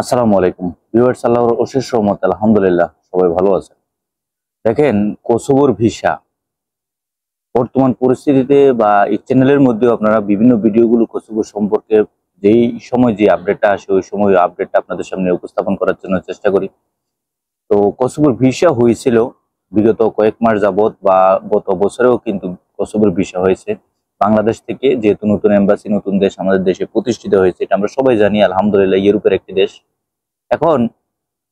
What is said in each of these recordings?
আসসালামু আলাইকুম ভিউয়ার্স, আল্লাহর অশেষ রহমত, আলহামদুলিল্লাহ সবাই ভালো আছে। দেখেন, কোসোভোর ভিসা বর্তমান পরিস্থিতিতে বা এই চ্যানেলের মধ্যেও আপনারা বিভিন্ন ভিডিওগুলো কোসোভো সম্পর্কে যেই সময় যে আপডেটটা আসে ওই সময় আপডেটটা আপনাদের সামনে উপস্থাপন করার জন্য চেষ্টা করি। তো কোসোভোর ভিসা হয়েছিল বিগত কয়েক মাস যাবত বা গত বছরেও কিন্তু কোসোভোর ভিসা হয়েছে বাংলাদেশ থেকে, যেহেতু নতুন এম্বাসি নতুন দেশ আমাদের দেশে প্রতিষ্ঠিত হয়েছে, এটা আমরা সবাই জানি। আলহামদুলিল্লাহ, ইউরোপের একটি দেশ। এখন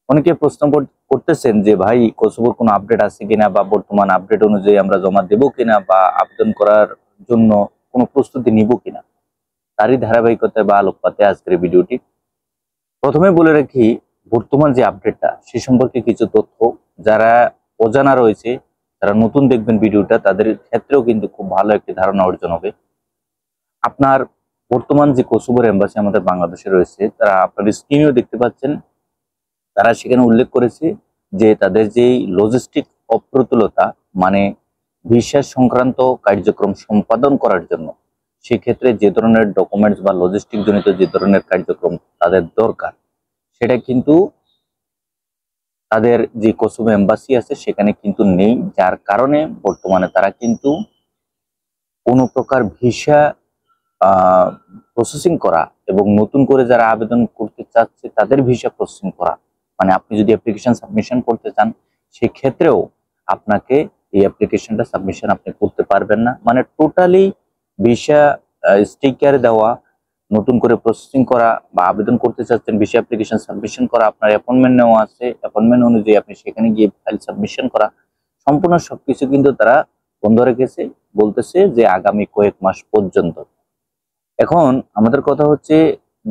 অনেকে প্রশ্ন করতেছেন যে ভাই, কোসোভোর কোনো আপডেট আছে কিনা বা বর্তমান আপডেট অনুযায়ী আমরা জমা দেব কিনা বা আবেদন করার জন্য কোনো প্রস্তুতি নিব কিনা, তারই ধারাবাহিকতায় বা আলোকপাতে আজকের এই ভিডিওটি। প্রথমে বলে রাখি, বর্তমান যে আপডেটটা সে সম্পর্কে কিছু তথ্য যারা অজানা রয়েছে, যারা নতুন দেখবেন ভিডিওটা, তাদের ক্ষেত্রেও কিন্তু খুব ভালো একটি ধারণা অর্জন হবে। আপনার বর্তমান যে কোসোভোর এম্বাসি আমাদের বাংলাদেশে রয়েছে, তারা আপনার স্ক্রিনেও দেখতে পাচ্ছেন, তারা সেখানে উল্লেখ করেছে যে তাদের যেই লজিস্টিক অপ্রতুলতা, মানে ভিসা সংক্রান্ত কার্যক্রম সম্পাদন করার জন্য সেক্ষেত্রে যে ধরনের ডকুমেন্টস বা লজিস্টিক জনিত যে ধরনের কার্যক্রম তাদের দরকার, সেটা কিন্তু তাদের যে কোসোভো এম্বাসি আছে সেখানে কিন্তু নেই। যার কারণে বর্তমানে তারা কিন্তু কোনো প্রকার ভিসা প্রসেসিং করা এবং নতুন করে যারা আবেদন করতে চাচ্ছে তাদের ভিসা প্রসেসিং করা, মানে আপনি যদি অ্যাপ্লিকেশন সাবমিশন করতে চান সেক্ষেত্রেও আপনাকে এই অ্যাপ্লিকেশনটা সাবমিশন আপনি করতে পারবেন না। মানে টোটালি ভিসা স্টিকার দেওয়া, নতুন করে প্রসেসিং করা বা আবেদন করতে চাচ্ছেন ভিসা অ্যাপ্লিকেশন সাবমিশন করা, আপনার অ্যাপয়েন্টমেন্ট নেওয়া আছে, অ্যাপয়েন্টমেন্ট অনুযায়ী আপনি সেখানে গিয়ে ফাইল সাবমিশন করা, সম্পূর্ণ সবকিছু কিন্তু তারা বন্ধ রেখেছে, বলতেছে যে আগামী কয়েক মাস পর্যন্ত। এখন আমাদের কথা হচ্ছে,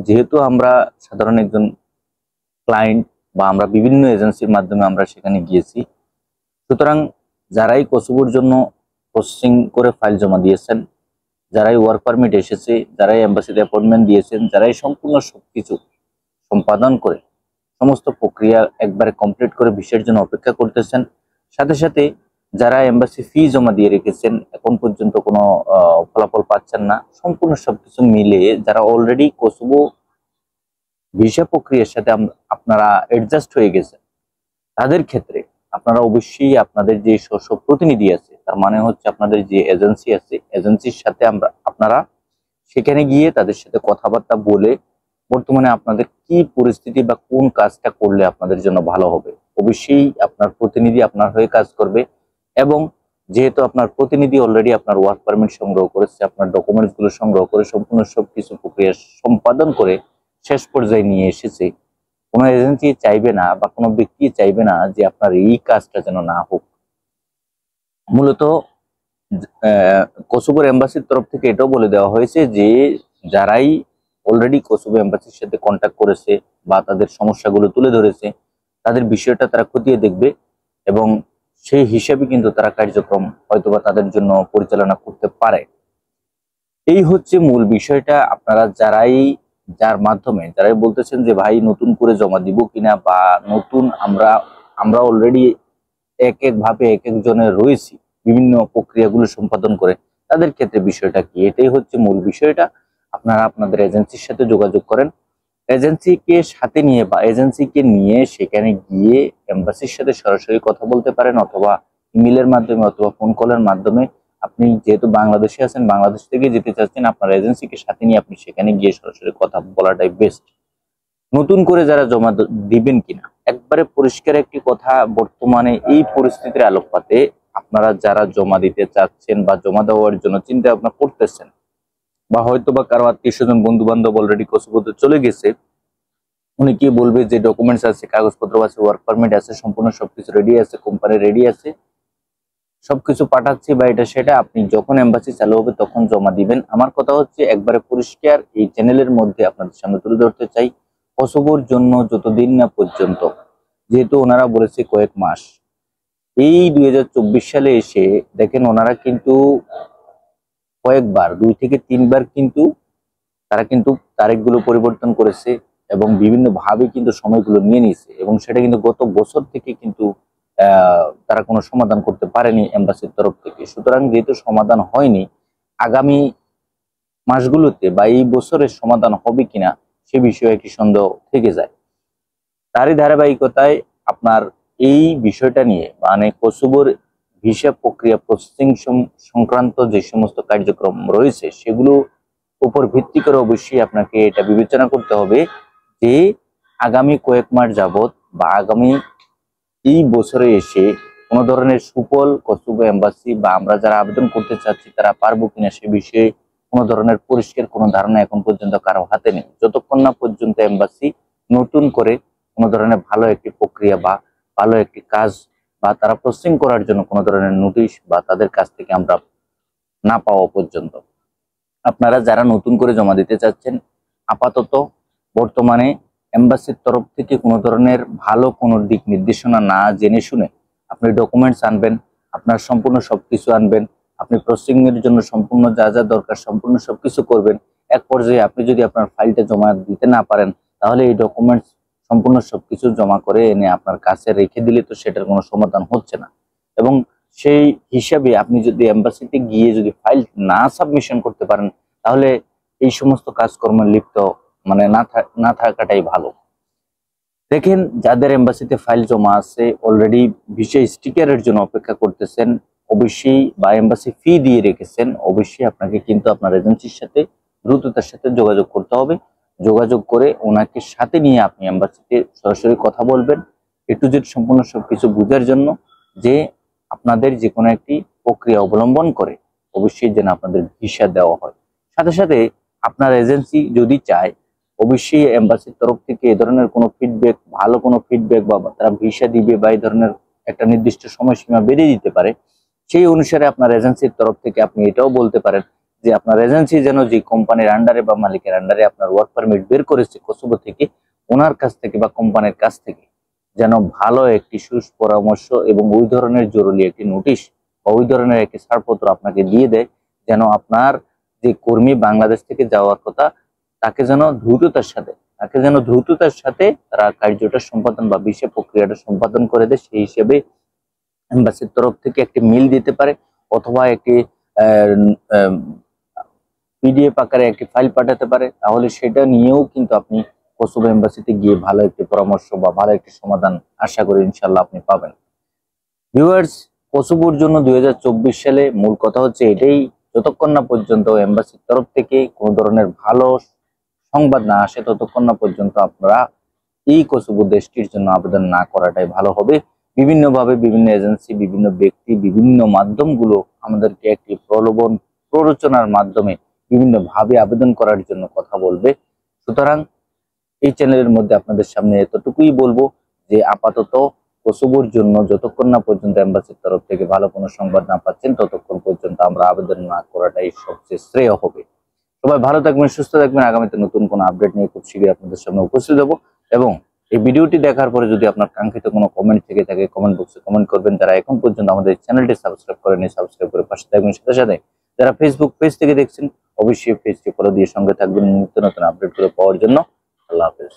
যেহেতু আমরা সাধারণ একজন ক্লায়েন্ট বা আমরা বিভিন্ন এজেন্সির মাধ্যমে আমরা সেখানে গিয়েছি, সুতরাং যারাই কোসোভোর জন্য প্রসেসিং করে ফাইল জমা দিয়েছেন, যারাই ওয়ার্ক পারমিট এসেছে, যারাই এম্বাসিতে অ্যাপয়েন্টমেন্ট দিয়েছেন, যারাই সম্পূর্ণ সবকিছু সম্পাদন করে সমস্ত প্রক্রিয়া একবারে কমপ্লিট করে ভিসার জন্য অপেক্ষা করতেছেন, সাথে সাথে যারা এম্বাসি ফি জমা দিয়ে রেখেছেন এখন পর্যন্ত কোনো ফলাফল পাচ্ছেন না, সম্পূর্ণ সবকিছু মিলিয়ে যারা অলরেডি কোসোভো ভিসা প্রক্রিয়ার সাথে আপনারা অ্যাডজাস্ট হয়ে গেছেন, তাদের ক্ষেত্রে আপনারা অবশ্যই আপনাদের যে স্ব প্রতিনিধি আছে, তার মানে হচ্ছে আপনাদের যে এজেন্সি আছে, এজেন্সির সাথে আপনারা সেখানে গিয়ে তাদের সাথে কথাবার্তা বলে বর্তমানে আপনাদের কি পরিস্থিতি বা কোন কাজটা করলে আপনাদের জন্য ভালো হবে, অবশ্যই আপনার প্রতিনিধি আপনার হয়ে কাজ করবে। এবং যেহেতু আপনার প্রতিনিধি অলরেডি আপনার ওয়ার্ক পারমিট সংগ্রহ করেছে, আপনার ডকুমেন্টস গুলো সংগ্রহ করে সম্পূর্ণ সবকিছু প্রক্রিয়া সম্পাদন করে শেষ পর্যায়ে নিয়ে এসেছে, কোনো এজেন্সি চাইবে না বা কোনো ব্যক্তি চাইবে না যে আপনার এই কাজটা যেন না হোক। মূলত কোসোভোর এম্বাসির তরফ থেকে এটাও বলে দেওয়া হয়েছে যে যারাই অলরেডি কোসোভো এম্বাসির সাথে কন্ট্যাক্ট করেছে বা তাদের সমস্যাগুলো তুলে ধরেছে, তাদের বিষয়টা তারা খতিয়ে দেখবে এবং সেই হিসাবে কিন্তু তারা কার্যক্রম হয়তোবা তাদের জন্য পরিচালনা করতে পারে। এই হচ্ছে মূল বিষয়টা। আপনারা যার মাধ্যমে যারাই বলতেছেন যে ভাই নতুন করে জমা দিব কিনা বা নতুন আমরা অলরেডি এক এক ভাবে এক একজনের রয়েছি বিভিন্ন প্রক্রিয়াগুলো সম্পাদন করে, তাদের ক্ষেত্রে বিষয়টা কি, এটাই হচ্ছে মূল বিষয়টা। আপনারা আপনাদের এজেন্সির সাথে যোগাযোগ করেন, এজেন্সিকে সাথে নিয়ে বা এজেন্সিকে নিয়ে সেখানে গিয়ে এম্বাসির সাথে সরাসরি কথা বলতে পারেন, অথবা ইমেলের মাধ্যমে অথবা ফোন কলের মাধ্যমে। আপনি যেহেতু বাংলাদেশে আছেন, বাংলাদেশ থেকে যেতে চাচ্ছেন, আপনার এজেন্সিকে সাথে নিয়ে আপনি সেখানে গিয়ে সরাসরি কথা বলাটাই বেস্ট। নতুন করে যারা জমা দিবেন কিনা, একবারে পরিষ্কার একটি কথা, বর্তমানে এই পরিস্থিতির আলোকপাতে আপনারা যারা জমা দিতে চাচ্ছেন বা জমা দেওয়ার জন্য চিন্তা ভাবনা করতেছেন, বা হয়তো বা কারো আত্মীয় স্বজন বন্ধু বান্ধব অলরেডি কোসোভোতে চলে গেছে, উনি কি বলবে যে ডকুমেন্টস আছে, কাগজপত্র আছে, ওয়ার্ক পারমিট আছে, সম্পূর্ণ সবকিছু রেডি আছে, কোম্পানি রেডি আছে, সবকিছু পাঠাচ্ছি বা এটা সেটা, আপনি যখন এম্বাসি চালু হবে তখন জমা দিবেন। আমার কথা হচ্ছে একবারে পরিষ্কার এই চ্যানেলের মধ্যে আপনাদের সামনে তুলে ধরতে চাই, কোসোভোর জন্য যতদিন না পর্যন্ত, যেহেতু ওনারা বলেছে কয়েক মাস, এই 2024 সালে এসে দেখেন ওনারা কিন্তু কয়েকবার 2 থেকে 3 বার কিন্তু তারা কিন্তু তারিখগুলো পরিবর্তন করেছে এবং বিভিন্ন ভাবে কিন্তু সময়গুলো নিয়ে নিয়েছে, এবং সেটা কিন্তু গত বছর থেকে কিন্তু তারা কোনো সমাধান করতে পারেনি এম্বাসির তরফ থেকে। সুতরাং যেহেতু সমাধান হয়নি, আগামী মাসগুলোতে বা এই বছরের সমাধান হবে কিনা সে বিষয়ে একটি সন্দেহ থেকে যায়। তারই ধারাবাহিকতায় আপনার এই বিষয়টা নিয়ে মানে কোসোভোর ভিসা প্রক্রিয়া প্রসেসিং সংক্রান্ত যে সমস্ত কার্যক্রম রয়েছে সেগুলো উপর ভিত্তি করে অবশ্যই আপনাকে এটা বিবেচনা করতে হবে যে আগামী কয়েক মাস যাবত বা আগামী এই বছরে এসে কোনো ধরনের সুফল কোসোভো এম্বাসি বা আমরা যারা আবেদন করতে চাচ্ছি তারা পারবো কিনা সে বিষয়ে কোনো ধরনের পরিষ্কার কোনো ধারণা এখন পর্যন্ত কারো হাতে নেই, যতক্ষণ না পর্যন্ত এম্বাসি নতুন করে কোনো ধরনের ভালো একটি প্রক্রিয়া বা ভালো একটি কাজ বা তারা প্রসেসিং করার জন্য কোনো ধরনের নোটিশ বা তাদের কাছ থেকে আমরা না পাওয়া পর্যন্ত। আপনারা যারা নতুন করে জমা দিতে চাচ্ছেন আপাতত বর্তমানে এম্বাসির তরফ থেকে কোনো ধরনের ভালো কোনো দিক নির্দেশনা না জেনে শুনে আপনি ডকুমেন্টস আনবেন, আপনার সম্পূর্ণ সবকিছু আনবেন, আপনি প্রসেসিং এর জন্য সম্পূর্ণ যা যা দরকার সম্পূর্ণ সবকিছু করবেন। এক পর্যায়ে আপনি যদি আপনার ফাইলটা জমা দিতে না পারেন তাহলে এই ডকুমেন্টস সম্পূর্ণ সবকিছু জমা করে এনে আপনার কাছে রেখে দিলে তো সেটার কোনো সমাধান হচ্ছে না। এবং সেই হিসাবে আপনি যদি এম্বাসিতে গিয়ে যদি ফাইল না সাবমিশন করতে পারেন তাহলে এই সমস্ত কাজকর্মে লিপ্ত মানে না থাকাটাই ভালো। দেখেন, যাদের এম্বাসিতে ফাইল জমা আছে অলরেডি ভিসা স্টিকারের জন্য অপেক্ষা করতেছেন অবশ্যই বা এম্বাসি ফি দিয়ে রেখেছেন, অবশ্যই আপনাকে কিন্তু আপনার এজেন্সির সাথে দ্রুততার সাথে যোগাযোগ করতে হবে। যোগাযোগ করে ওনাকে সাথে নিয়ে আপনি এম্বাসিতে সরাসরি কথা বলবেন এ টু জেড সম্পূর্ণ সবকিছু বুঝার জন্য, যে আপনাদের যে কোনো একটি প্রক্রিয়া অবলম্বন করে অবশ্যই যেন আপনাদের ভিসা দেওয়া হয়। সাথে সাথে আপনার এজেন্সি যদি চায় অবশ্যই এম্বাসির তরফ থেকে এ ধরনের কোনো ফিডব্যাক, ভালো কোনো ফিডব্যাক বা তারা ভিসা দিবে বা এই ধরনের একটা নির্দিষ্ট সময়সীমা বেরিয়ে দিতে পারে, সেই অনুসারে আপনার এজেন্সির তরফ থেকে আপনি এটাও বলতে পারেন যে আপনার এজেন্সি যেন যে কোম্পানির আন্ডারে বা মালিকের আন্ডারে আপনার ওয়ার্ক পারমিট বের করেছে কোসোভো থেকে, ওনার কাছ থেকে বা কোম্পানির কাছ থেকে যেন ভালো একটি সুপরামর্শ এবং ওই ধরনের জরুরি একটি নোটিশ বা ওই ধরনের একটি ছাড়পত্র আপনাকে দিয়ে দেয়, যেন আপনার যে কর্মী বাংলাদেশ থেকে যাওয়ার কথা তাকে যেন দ্রুততার সাথে তারা কার্যটা সম্পাদন বা ভিসা প্রক্রিয়াটা সম্পাদন করে দেয়। সেই হিসেবে এম্বাসির তরফ থেকে একটি মেইল দিতে পারে অথবা একটি পিডিএফ আকারে একটি ফাইল পাঠাতে পারে, তাহলে সেটা নিয়েও কিন্তু আপনি কোসোভো এম্বাসিতে গিয়ে ভালো একটি পরামর্শ বা ভালো একটি সমাধান আশা করি ইনশাল্লাহ আপনি পাবেন। ভিউয়ার্স, কোসোভোর জন্য 2024 সালে মূল কথা হচ্ছে এটাই, যতক্ষণ না পর্যন্ত এম্বাসির তরফ থেকে কোনো ধরনের ভালো সংবাদ না আসে ততক্ষণ না পর্যন্ত আপনারা এই কোসোভো দেশটির জন্য আবেদন না করাটাই ভালো হবে। বিভিন্নভাবে বিভিন্ন এজেন্সি, বিভিন্ন ব্যক্তি, বিভিন্ন মাধ্যমগুলো আমাদেরকে একটি প্রলোভন প্ররোচনার মাধ্যমে বিভিন্নভাবে আবেদন করার জন্য কথা বলবে। সুতরাং এই চ্যানেলের মধ্যে আপনাদের সামনে এতটুকুই বলবো যে আপাতত কোসোভোর জন্য যতক্ষণ না পর্যন্ত এম্বাসির তরফ থেকে ভালো কোনো সংবাদ না পাচ্ছেন ততক্ষণ পর্যন্ত আমরা আবেদন না করাটাই সবচেয়ে শ্রেয় হবে। সবাই ভালো থাকবেন, সুস্থ থাকবেন। আগামীতে নতুন কোনো আপডেট নিয়ে খুব শীঘ্রই আপনাদের সামনে উপস্থিত হবো। এবং এই ভিডিওটি দেখার পরে যদি আপনার কাঙ্ক্ষিত কোনো কমেন্ট থেকে থাকে কমেন্ট বক্সে কমেন্ট করবেন। যারা এখন পর্যন্ত আমাদের চ্যানেলটি সাবস্ক্রাইব করেনি সাবস্ক্রাইব করে পাশে থাকবেন। সাথে সাথে যারা ফেসবুক পেজ থেকে দেখছেন অবশ্যই পেজটি ফলো দিয়ে সঙ্গে থাকবেন নিত্য নতুন আপডেটগুলো পাওয়ার জন্য। আল্লাহ হাফেজ।